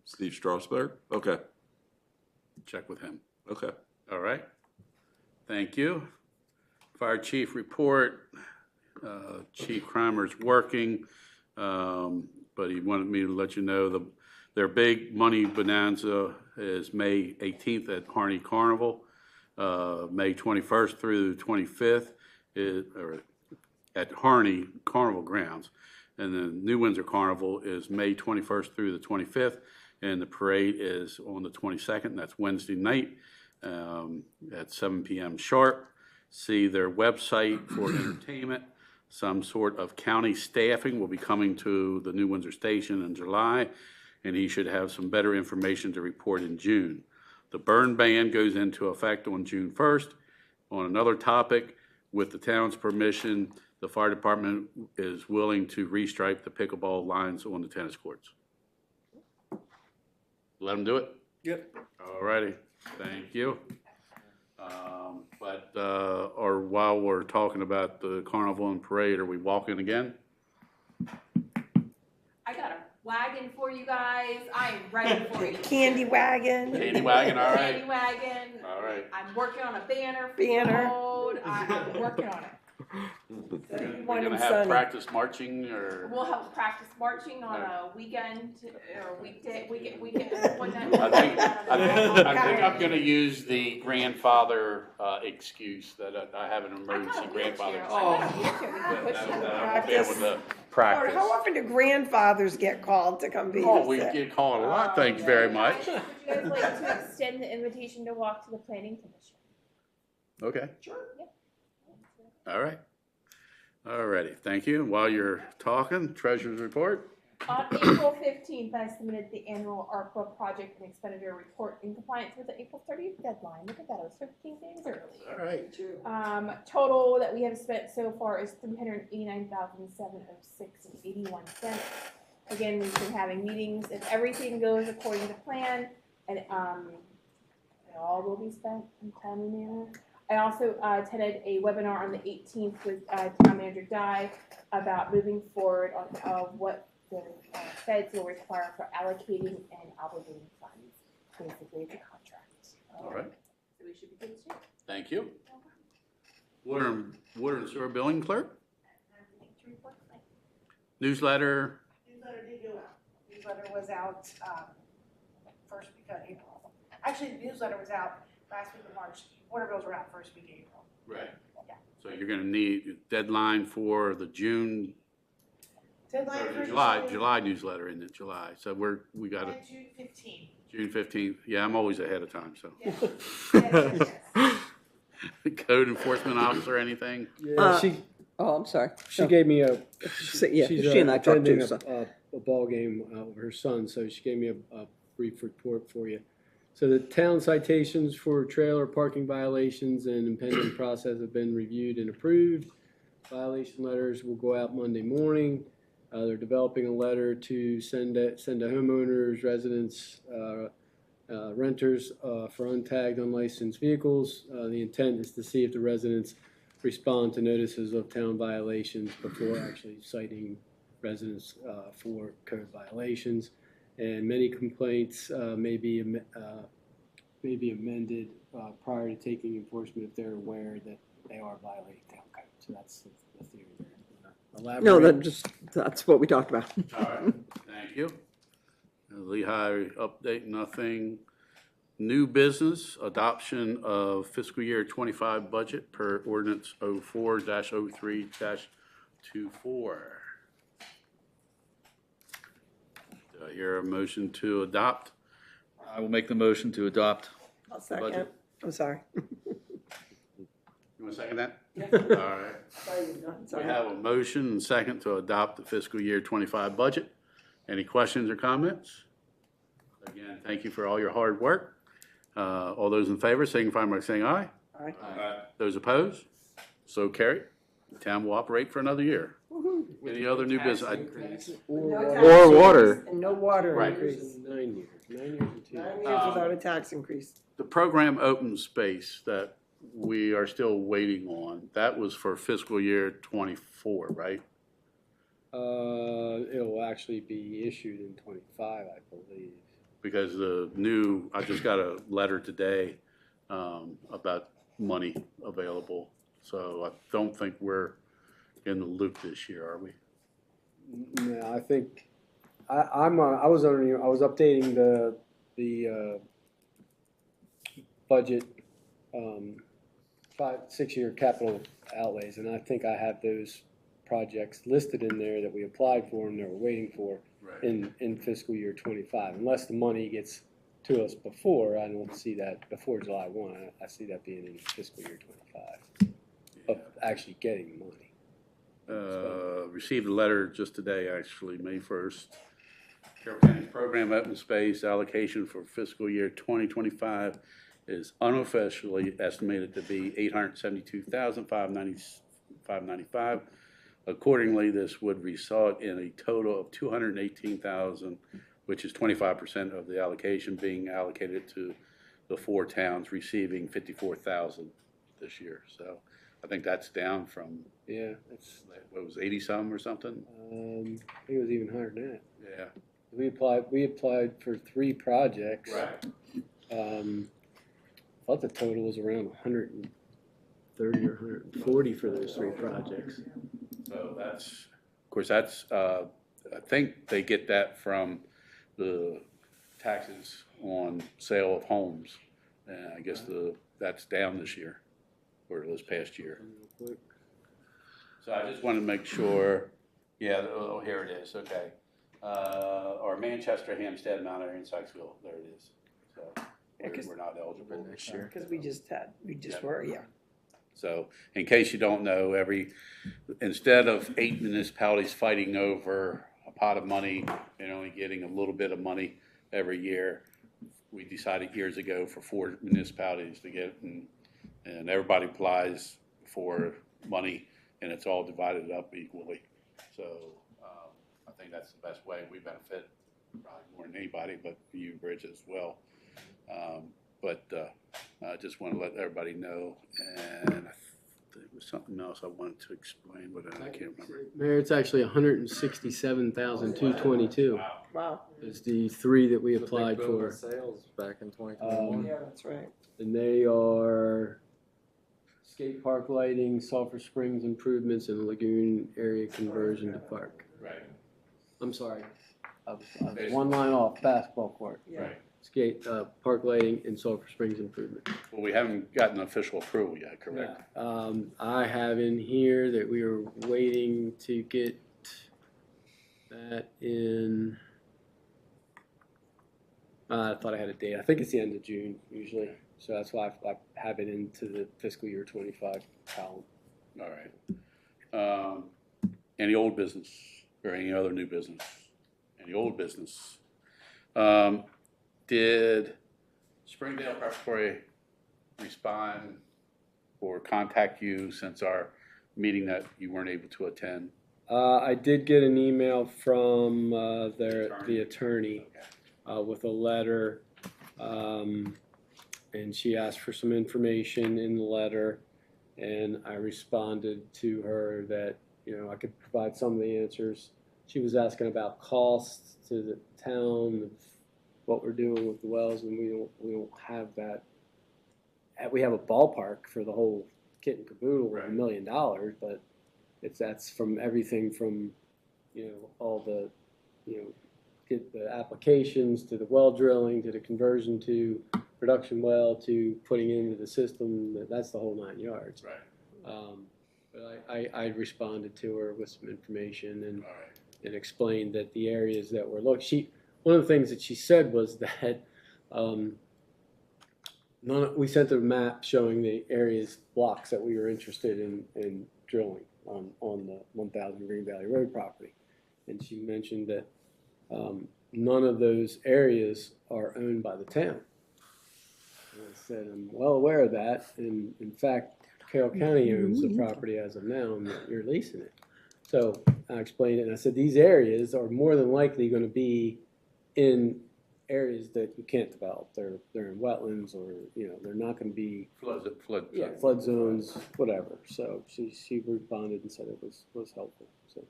Strasberg? Okay, Check with him. okay. All right. Thank you. Fire chief report. Chief Kramer's working, but he wanted me to let you know their big money bonanza is May 18th at Harney Carnival. May 21st through the 25th or at Harney Carnival grounds. And the New Windsor Carnival is May 21st through the 25th, and the parade is on the 22nd. That's Wednesday night at 7 p.m. sharp. See their website for entertainment. Some sort of county staffing will be coming to the New Windsor Station in July, and he should have some better information to report in June. The burn ban goes into effect on June 1st. On another topic, with the town's permission, the fire department is willing to restripe the pickleball lines on the tennis courts. Let them do it? Yep. All righty, thank you. Or while we're talking about the carnival and parade, are we walking again? I got a wagon for you guys. I am ready for you. Candy wagon. Candy wagon, all right. Candy wagon. All right. I'm working on a banner for Banner. the road. I'm working on it. We're gonna have practice marching, or? We'll have practice marching on a weekend or weekday, weekend, one night. I think I'm gonna use the grandfather excuse that I have an emergency grandfather. Practice. Be able to Or practice. how often do grandfathers get called to come be? Oh, we get called a lot, thanks very much. Would you guys like to extend the invitation to walk to the planning commission? Okay, Sure. Yeah. all right. All righty, thank you. While you're talking, treasurer's report. On April 15th, I submitted the annual ARPA project and expenditure report in compliance with the April 30th deadline. Look at that, it was 15 days early. All right. Total that we have spent so far is $389,706.81. Again, we've been having meetings. If everything goes according to plan, and it all will be spent in a timely manner. I also attended a webinar on the 18th with Town Manager Dye about moving forward on what the feds will require for allocating and obligating funds. Basically, it's a contract. All right. So we should be good soon. Thank you. Water and sewer billing clerk? Newsletter? Newsletter did go out. Newsletter was out first week of April. Actually, the newsletter was out last week of March. Water bills were out first week of April. Right. Yeah. So you're gonna need deadline for the June, Deadline or for July newsletter, isn't it, July? So we got a June 15th. June 15th. Yeah, I'm always ahead of time, so. Yes. Code enforcement officer, anything? Yeah, Oh, I'm sorry. she gave me a. Yeah, she's, she and I talked attending too. a ball game with her son, so she gave me a brief report for you. So the town citations for trailer parking violations and impending process have been reviewed and approved. Violation letters will go out Monday morning. They're developing a letter to send to homeowners, residents, renters for untagged, unlicensed vehicles. The intent is to see if the residents respond to notices of town violations before actually citing residents for code violations. And many complaints may be amended prior to taking enforcement if they're aware that they are violating town code. So that's the theory there. No, that's what we talked about. All right, thank you. Lehigh update, nothing. New business, adoption of fiscal year 25 budget per ordinance 04-03-24. Do I hear a motion to adopt? I will make the motion to adopt. I'll second. Budget. I'm sorry. You want to second that? All right. Sorry, you're done. We Sorry. have a motion and second to adopt the fiscal year 25 budget. Any questions or comments? Again, thank you for all your hard work. All those in favor, signify by saying aye. Aye. Those opposed? So carried. The town will operate for another year. Any other new business? No tax Or increase water. And no water Right. increase. 9 years, 9 years and 2 years. 9 years without a tax increase. The program open space that we are still waiting on, that was for fiscal year 24, right? It will actually be issued in 25, I believe. Because I just got a letter today about money available. So I don't think we're in the loop this year, are we? No, I think I was updating the budget 5-6 year capital outlays, and I think I have those projects listed in there that we applied for and that we're waiting for in fiscal year 25. Unless the money gets to us before, I don't see that before July 1. I see that being in fiscal year 25 of actually getting the money. Received a letter just today, actually, May 1st. Carroll County's program open space allocation for fiscal year 2025 is unofficially estimated to be $872,595. Accordingly, this would result in a total of $218,000, which is 25% of the allocation being allocated to the 4 towns receiving $54,000 this year. So I think that's down from, Yeah, it's what was 80 some or something? I think it was even higher than that. Yeah. We applied for 3 projects. Right. I thought the total was around 130 or 140 for those 3 projects. So that's, of course, that's, I think they get that from the taxes on sale of homes. And I guess that's down this year, or this past year. So I just want to make sure, yeah, oh, here it is, okay. Or Manchester, Hampstead, Mount Airy, and Sykesville, there it is. So we're not eligible this year. Because we just were, yeah. So in case you don't know, instead of 8 municipalities fighting over a pot of money and only getting a little bit of money every year, we decided years ago for 4 municipalities to get, and everybody applies for money and it's all divided up equally. So I think that's the best way. We benefit probably more than anybody, but you, Bridge, as well. But I just want to let everybody know, and there was something else I wanted to explain, but I can't remember. Mayor, it's actually 167,222. Wow. Is the 3 that we applied for. Sales back in 2021. Yeah, that's right. And they are skate park lighting, Sulphur Springs improvements, and lagoon area conversion to park. Right. I'm sorry, I was 1 line off, basketball court. Yeah. Right. Skate, park lighting, and Sulphur Springs improvement. Well, we haven't gotten official approval yet, correct? I have in here that we are waiting to get that in, I thought I had a date. I think it's the end of June usually. So that's why I have it into the fiscal year 25 column. All right. Any old business or any other new business? Any old business? Did Springdale Preparatory respond or contact you since our meeting that you weren't able to attend? I did get an email from the attorney with a letter, and she asked for some information in the letter, and I responded to her that I could provide some of the answers. She was asking about costs to the town of what we're doing with the wells, and we don't have that. We have a ballpark for the whole kit and caboodle of $1 million, but that's from everything from all the get the applications to the well drilling to the conversion to production well to putting into the system. That's the whole 9 yards. Right. But I responded to her with some information and explained that the areas that were one of the things that she said was that We sent a map showing the areas, blocks that we were interested in drilling on the 1000 Green Valley Road property. And she mentioned that none of those areas are owned by the town. And I said, I'm well aware of that. And in fact, Carroll County owns the property as of now, and you're leasing it. So I explained it, and I said, these areas are more than likely going to be in areas that you can't develop. They're in wetlands, or they're not going to be flood zones, whatever. So she responded and said it was helpful. So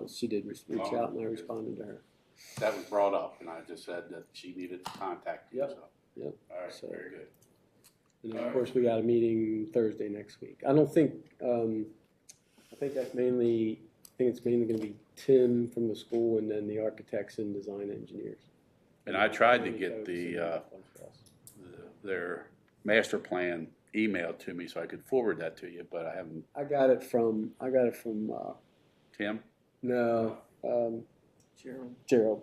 she did reach out, and I responded to her. That was brought up, and I just said that she needed to contact you. Yep. So. Yep. All right. So, very good. And then, of course, we got a meeting Thursday next week. I don't think. I think it's mainly going to be Tim from the school, and then the architects and design engineers. And I tried to get their master plan emailed to me so I could forward that to you, but I haven't. I got it from Tim? No, Gerald. Gerald.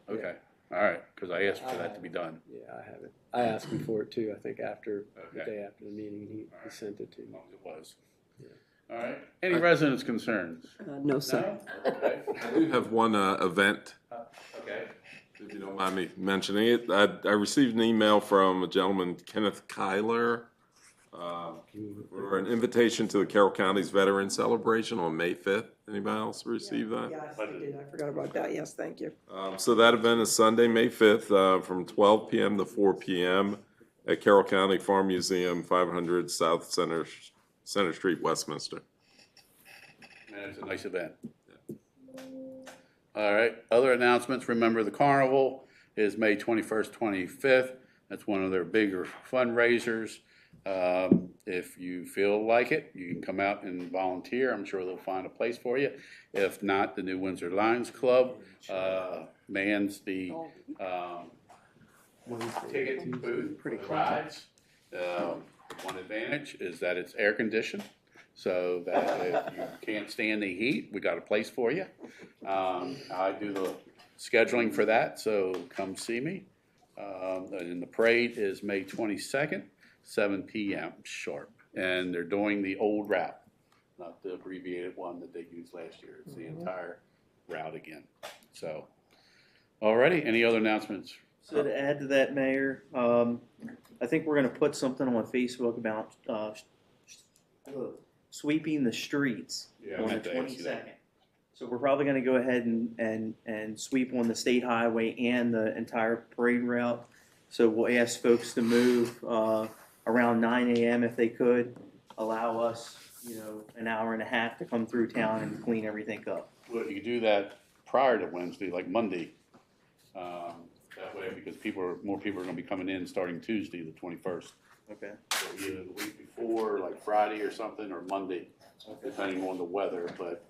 Okay. All right. Because I asked for that to be done. Yeah, I have it. I asked him for it too. I think the day after the meeting, and he sent it to me. As long as it was. Yeah. All right. Any residents' concerns? No, sir. No? Okay. I do have one event, Okay. if you don't mind me mentioning it. I received an email from a gentleman, Kenneth Kyler, for an invitation to the Carroll County's Veteran Celebration on May 5th. Anybody else receive that? Yes, I did. I forgot about that. Yes, thank you. So that event is Sunday, May 5th, from 12 p.m. to 4 p.m. at Carroll County Farm Museum, 500 South Center Street, Westminster. And it's a nice event. All right. Other announcements. Remember, the carnival is May 21st, 25th. That's one of their bigger fundraisers. If you feel like it, you can come out and volunteer. I'm sure they'll find a place for you. If not, the New Windsor Lions Club mans the ticket booth for the rides. One advantage is that it's air conditioned, so that if you can't stand the heat, we got a place for you. I do the scheduling for that, so come see me. And the parade is May 22nd. 7 p.m. sharp, and they're doing the old route, not the abbreviated one that they used last year. It's the entire route again. So, alrighty, any other announcements? So to add to that, Mayor, I think we're going to put something on Facebook about sweeping the streets on the 22nd. So we're probably going to go ahead and sweep on the state highway and the entire parade route. So we'll ask folks to move around 9 a.m. if they could, allow us, an hour and a half to come through town and clean everything up. Well, you could do that prior to Wednesday, like Monday. That way, because more people are going to be coming in starting Tuesday, the 21st. Okay. So either the week before, like Friday or something, or Monday, depending on the weather. But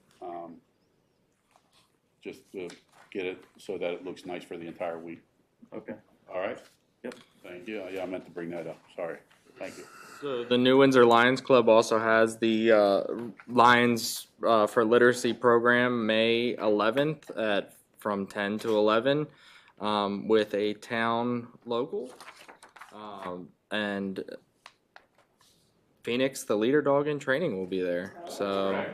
just to get it so that it looks nice for the entire week. Okay. All right. Yep. Thank you. Yeah, I meant to bring that up. Sorry. Thank you. So the New Windsor Lions Club also has the Lions for Literacy program May 11th from 10 to 11 with a town local. And Phoenix, the leader dog in training, will be there. So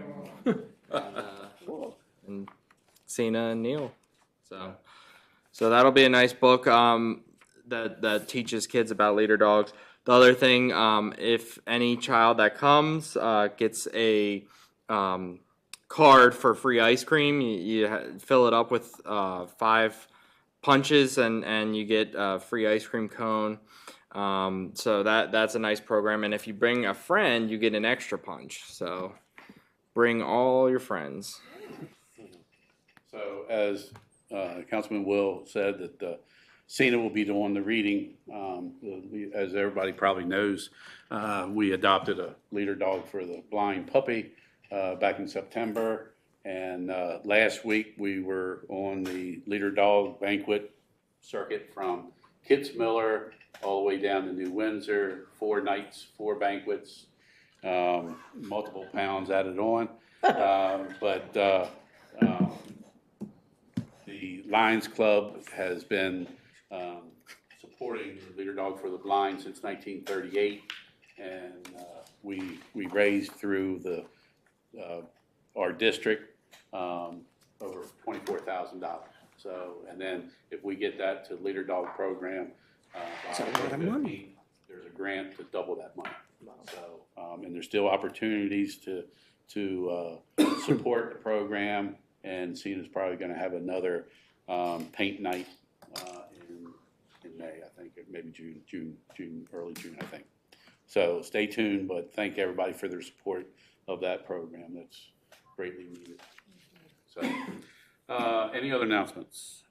and Cena and Neil. So that'll be a nice book that teaches kids about leader dogs. The other thing, if any child that comes gets a card for free ice cream, you fill it up with 5 punches and you get a free ice cream cone. So that's a nice program. And if you bring a friend, you get an extra punch. So bring all your friends. So as Councilman Will said, that Cena will be doing the reading. As everybody probably knows, we adopted a leader dog for the blind puppy back in September. And last week we were on the leader dog banquet circuit from Kitzmiller all the way down to New Windsor, 4 nights, 4 banquets, multiple pounds added on. But the Lions Club has been supporting Leader Dog for the Blind since 1938, and we raised through the our district over $24,000. So, and then if we get that to Leader Dog program, That's a lot of money. there's a grant to double that money. So, and there's still opportunities to support the program, and CENA's probably going to have another paint night in May, I think, or maybe June, early June, I think. So stay tuned, but thank everybody for their support of that program. That's greatly needed. So, any other announcements?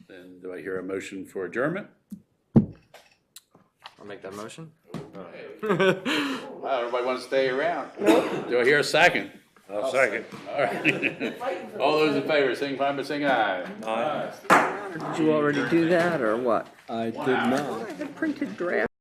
Then do I hear a motion for adjournment? I'll make that motion. Wow, everybody wants to stay around. Do I hear a second? I'll second. All right. All those in favor, signify by saying aye. Aye. Did you already do that, or what? I did not. I have printed draft.